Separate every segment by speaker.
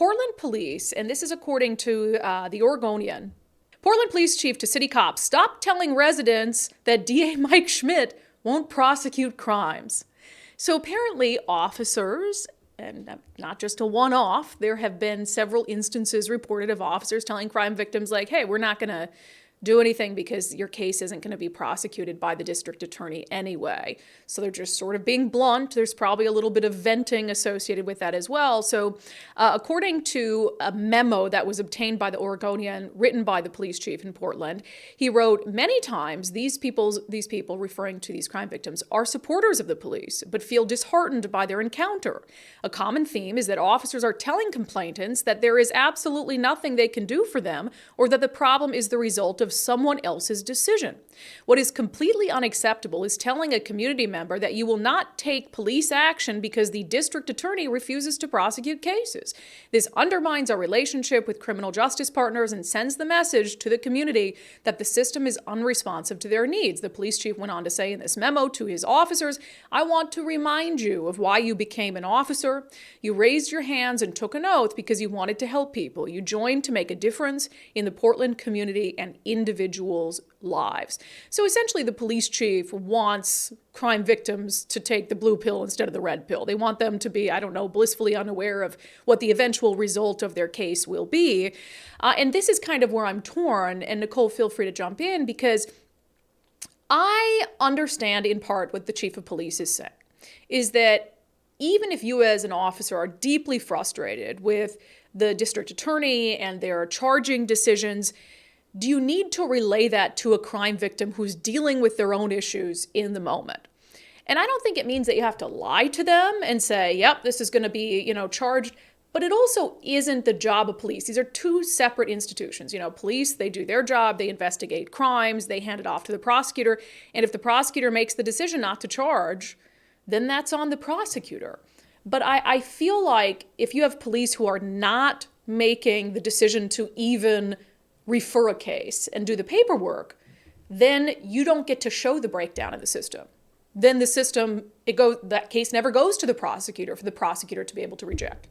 Speaker 1: Portland police, and this is according to the Oregonian, Portland police chief to city cops, stop telling residents that DA Mike Schmidt won't prosecute crimes. So apparently officers, and not just a one-off, there have been several instances reported of officers telling crime victims like, hey, we're not going to do anything because your case isn't going to be prosecuted by the district attorney anyway. So they're just sort of being blunt. There's probably a little bit of venting associated with that as well. So according to a memo that was obtained by the Oregonian, written by the police chief in Portland, he wrote, many times these people, referring to these crime victims, are supporters of the police, but feel disheartened by their encounter. A common theme is that officers are telling complainants that there is absolutely nothing they can do for them, or that the problem is the result of someone else's decision. What is completely unacceptable is telling a community member that you will not take police action because the district attorney refuses to prosecute cases. This undermines our relationship with criminal justice partners and sends the message to the community that the system is unresponsive to their needs. The police chief went on to say in this memo to his officers, I want to remind you of why you became an officer. You raised your hands and took an oath because you wanted to help people. You joined to make a difference in the Portland community and individuals' lives. So essentially, the police chief wants crime victims to take the blue pill instead of the red pill. They want them to be, blissfully unaware of what the eventual result of their case will be. And this is kind of where I'm torn. And Nicole, feel free to jump in, because I understand in part what the chief of police is saying, is that even if you as an officer are deeply frustrated with the district attorney and their charging decisions, do you need to relay that to a crime victim who's dealing with their own issues in the moment? And I don't think it means that you have to lie to them and say, yep, this is going to be, charged. But it also isn't the job of police. These are two separate institutions. Police, they do their job, they investigate crimes, they hand it off to the prosecutor. And if the prosecutor makes the decision not to charge, then that's on the prosecutor. But I feel like if you have police who are not making the decision to even refer a case and do the paperwork, then you don't get to show the breakdown of the system. Then the system, that case never goes to the prosecutor for the prosecutor to be able to reject.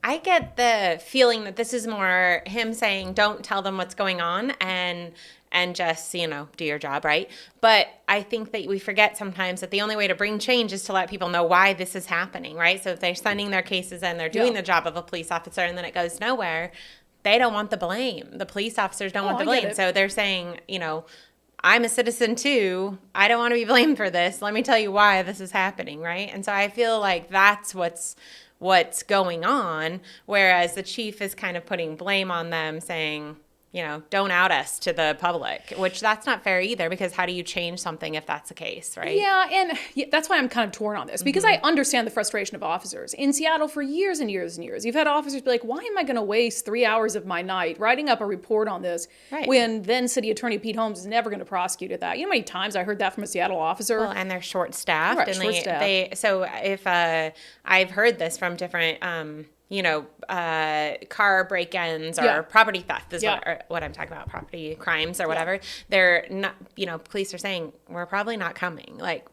Speaker 2: I get the feeling that this is more him saying, don't tell them what's going on and just, do your job, right? But I think that we forget sometimes that the only way to bring change is to let people know why this is happening, right? So if they're sending their cases in, they're doing the job of a police officer, and then it goes nowhere, they don't want the blame. The police officers don't want the blame. So they're saying, I'm a citizen too. I don't want to be blamed for this. Let me tell you why this is happening, right? And so I feel like that's what's going on, whereas the chief is kind of putting blame on them, saying, don't out us to the public, which that's not fair either, because how do you change something if that's the case, right?
Speaker 1: Yeah, and that's why I'm kind of torn on this, because I understand the frustration of officers. In Seattle for years and years and years, you've had officers be like, why am I going to waste 3 hours of my night writing up a report on this when then City Attorney Pete Holmes is never going to prosecute at that? You know how many times I heard that from a Seattle officer?
Speaker 2: Well, and they're short-staffed.
Speaker 1: Right,
Speaker 2: and
Speaker 1: short-staffed.
Speaker 2: So if I've heard this from different car break-ins or property theft is what I'm talking about, property crimes or whatever. They're not, police are saying, we're probably not coming. Like,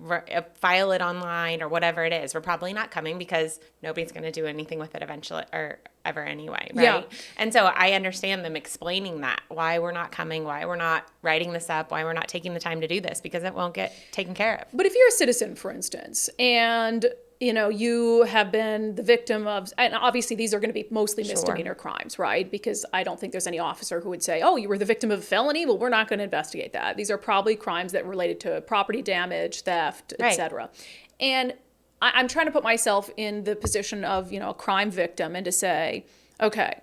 Speaker 2: file it online or whatever it is. We're probably not coming because nobody's going to do anything with it eventually or ever anyway, right? Yeah. And so I understand them explaining that, why we're not coming, why we're not writing this up, why we're not taking the time to do this, because it won't get taken care of.
Speaker 1: But if you're a citizen, for instance, and you have been the victim of, and obviously these are going to be mostly misdemeanor crimes, right? Because I don't think there's any officer who would say, oh, you were the victim of a felony? Well, we're not going to investigate that. These are probably crimes that related to property damage, theft, etc. And I'm trying to put myself in the position of, a crime victim and to say, okay,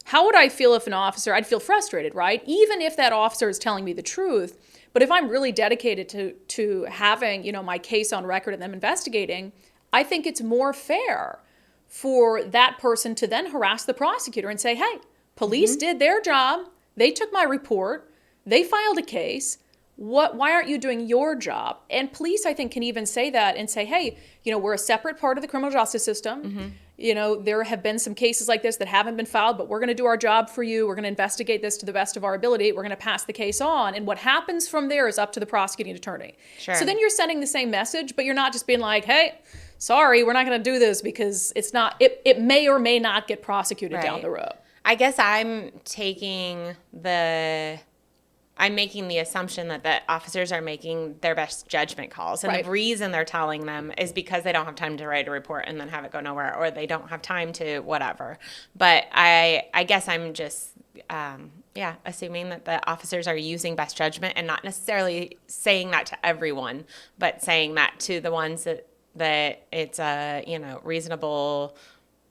Speaker 1: how would I feel if I'd feel frustrated, right? Even if that officer is telling me the truth, but if I'm really dedicated to having, my case on record and them investigating, I think it's more fair for that person to then harass the prosecutor and say, hey, police did their job. They took my report. They filed a case. Why aren't you doing your job? And police, I think, can even say that and say, hey, we're a separate part of the criminal justice system. There have been some cases like this that haven't been filed, but we're going to do our job for you. We're going to investigate this to the best of our ability. We're going to pass the case on. And what happens from there is up to the prosecuting attorney.
Speaker 2: Sure.
Speaker 1: So then you're sending the same message, but you're not just being like, hey, sorry, we're not going to do this because it may or may not get prosecuted down the road.
Speaker 2: I guess I'm making the assumption that the officers are making their best judgment calls. And the reason they're telling them is because they don't have time to write a report and then have it go nowhere, or they don't have time to whatever. But I guess I'm just, assuming that the officers are using best judgment and not necessarily saying that to everyone, but saying that to the ones that it's a, reasonable,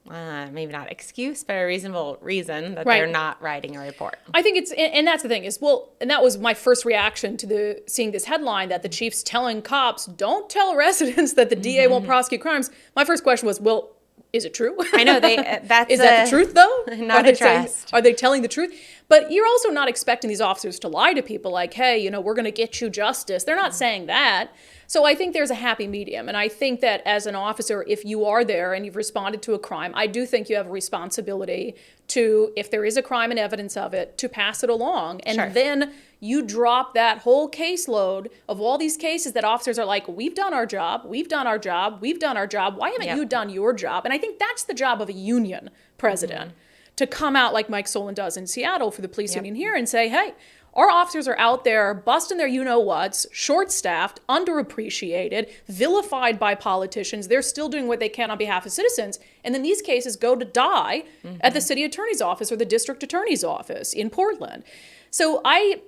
Speaker 2: maybe not excuse, but a reasonable reason that they're not writing a report.
Speaker 1: I think and that's the thing is, and that was my first reaction to seeing this headline that the chief's telling cops, don't tell residents that the DA won't prosecute crimes. My first question was, well, is it true?
Speaker 2: I know that's
Speaker 1: is that the truth though?
Speaker 2: Not addressed.
Speaker 1: Are they telling the truth? But you're also not expecting these officers to lie to people like, hey, we're going to get you justice. They're not saying that. So I think there's a happy medium. And I think that as an officer, if you are there and you've responded to a crime, I do think you have a responsibility to, if there is a crime and evidence of it, to pass it along. And then you drop that whole caseload of all these cases that officers are like, we've done our job, we've done our job, we've done our job. Why haven't you done your job? And I think that's the job of a union president, to come out like Mike Solon does in Seattle for the police union here and say, hey, our officers are out there busting their you-know-whats, short-staffed, underappreciated, vilified by politicians. They're still doing what they can on behalf of citizens. And then these cases go to die at the city attorney's office or the district attorney's office in Portland. So I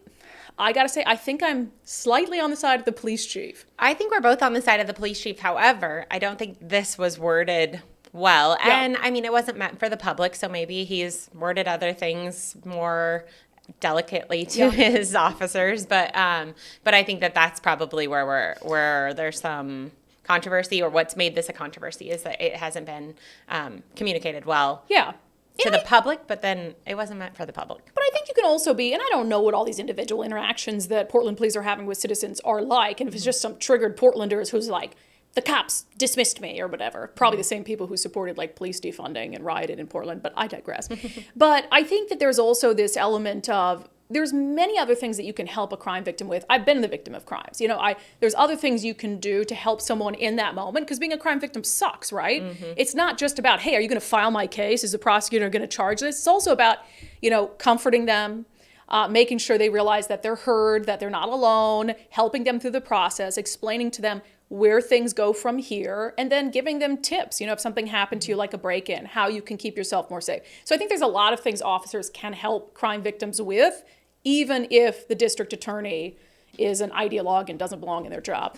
Speaker 1: got to say, I think I'm slightly on the side of the police chief.
Speaker 2: I think we're both on the side of the police chief. However, I don't think this was worded well. And I mean, it wasn't meant for the public, so maybe he's worded other things more delicately to his officers, but I think that's probably where there's some controversy, or what's made this a controversy is that it hasn't been communicated well to the public, but then it wasn't meant for the public.
Speaker 1: But I think you can also be, and I don't know what all these individual interactions that Portland police are having with citizens are like, and if it's just some triggered Portlanders who's like, the cops dismissed me or whatever. Probably the same people who supported like police defunding and rioted in Portland, but I digress. But I think that there's also this element of, there's many other things that you can help a crime victim with. I've been the victim of crimes. There's other things you can do to help someone in that moment, because being a crime victim sucks, right? It's not just about, hey, are you going to file my case? Is the prosecutor going to charge this? It's also about, comforting them, making sure they realize that they're heard, that they're not alone, helping them through the process, explaining to them where things go from here, and then giving them tips, if something happened to you like a break-in, how you can keep yourself more safe. So I think there's a lot of things officers can help crime victims with, even if the district attorney is an ideologue and doesn't belong in their job.